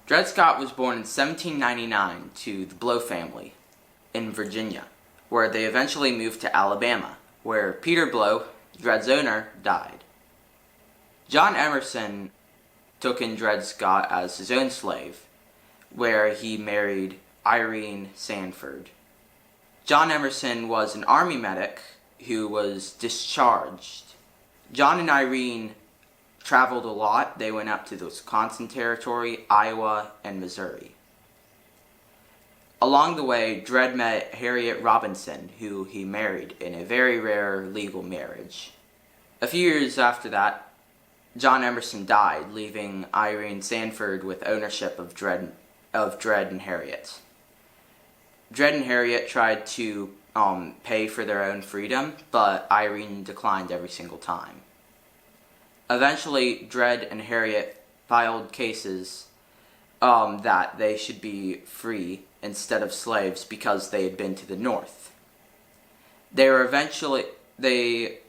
Dred Scott was born in 1799 to the Blow family in Virginia, where they eventually moved to Alabama, where Peter Blow, Dred's owner, died. John Emerson took in Dred Scott as his own slave, where he married Irene Sanford. John Emerson was an army medic who was discharged. John and Irene traveled a lot. They went up to the Wisconsin Territory, Iowa, and Missouri. Along the way, Dred met Harriet Robinson, who he married in a very rare legal marriage. A few years after that, John Emerson died, leaving Irene Sanford with ownership of Dred and Harriet. Dred and Harriet tried to pay for their own freedom, but Irene declined every single time. Eventually, Dred and Harriet filed cases that they should be free instead of slaves because they had been to the north. They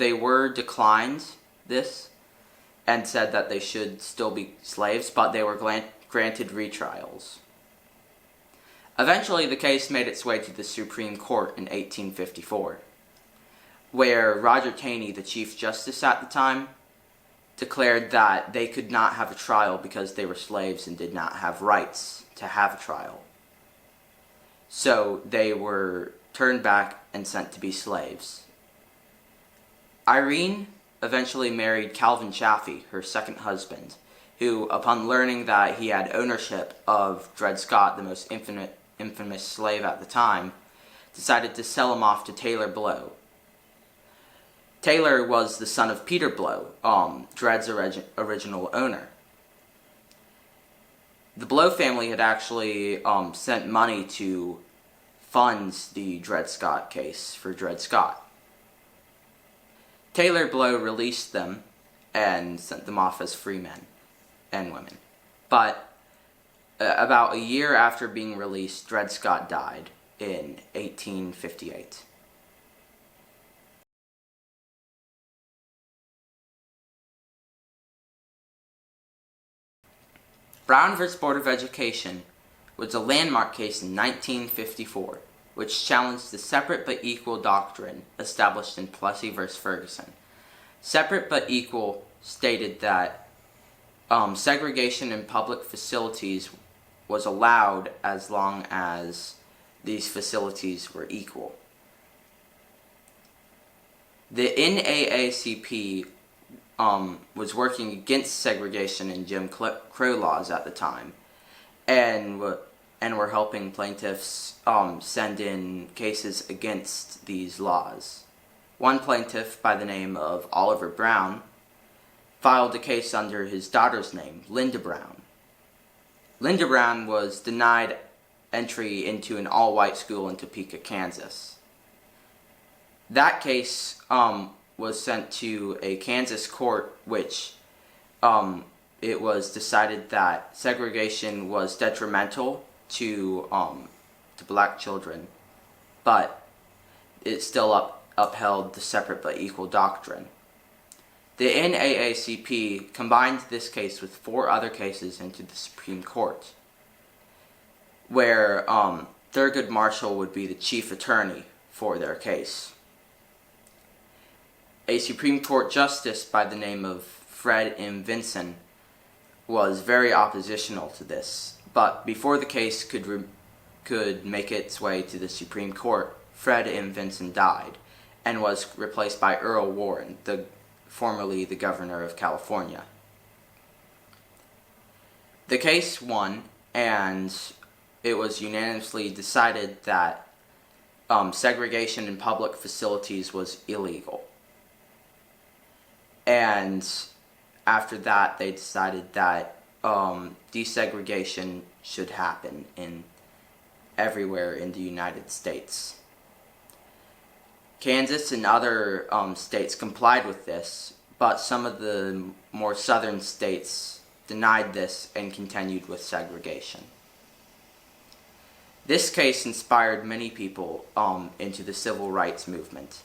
were declined this and said that they should still be slaves, but they were granted retrials. Eventually, the case made its way to the Supreme Court in 1854, where Roger Taney, the Chief Justice at the time, declared that they could not have a trial because they were slaves and did not have rights to have a trial. So they were turned back and sent to be slaves. Irene eventually married Calvin Chaffee, her second husband, who, upon learning that he had ownership of Dred Scott, the most infamous slave at the time, decided to sell him off to Taylor Blow. Taylor was the son of Peter Blow, Dred's original owner. The Blow family had actually sent money to fund the Dred Scott case for Dred Scott. Taylor Blow released them and sent them off as free men and women. But about a year after being released, Dred Scott died in 1858. Brown v. Board of Education was a landmark case in 1954, which challenged the separate but equal doctrine established in Plessy v. Ferguson. Separate but equal stated that segregation in public facilities was allowed as long as these facilities were equal. The NAACP was working against segregation and Jim Crow laws at the time, and were helping plaintiffs send in cases against these laws. One plaintiff, by the name of Oliver Brown, filed a case under his daughter's name, Linda Brown. Linda Brown was denied entry into an all-white school in Topeka, Kansas. That case was sent to a Kansas court, which it was decided that segregation was detrimental to black children, but it still upheld the separate but equal doctrine. The NAACP combined this case with 4 other cases into the Supreme Court, where Thurgood Marshall would be the chief attorney for their case. A Supreme Court justice by the name of Fred M. Vinson was very oppositional to this, but before the case could make its way to the Supreme Court, Fred M. Vinson died and was replaced by Earl Warren, formerly the governor of California. The case won, and it was unanimously decided that segregation in public facilities was illegal. And after that, they decided that desegregation should happen everywhere in the United States. Kansas and other states complied with this, but some of the more southern states denied this and continued with segregation. This case inspired many people into the civil rights movement,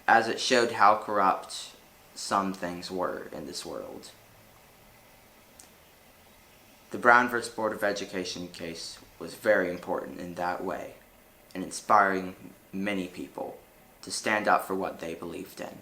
as it showed how corrupt some things were in this world. The Brown vs. Board of Education case was very important in that way, and inspiring many people to stand up for what they believed in.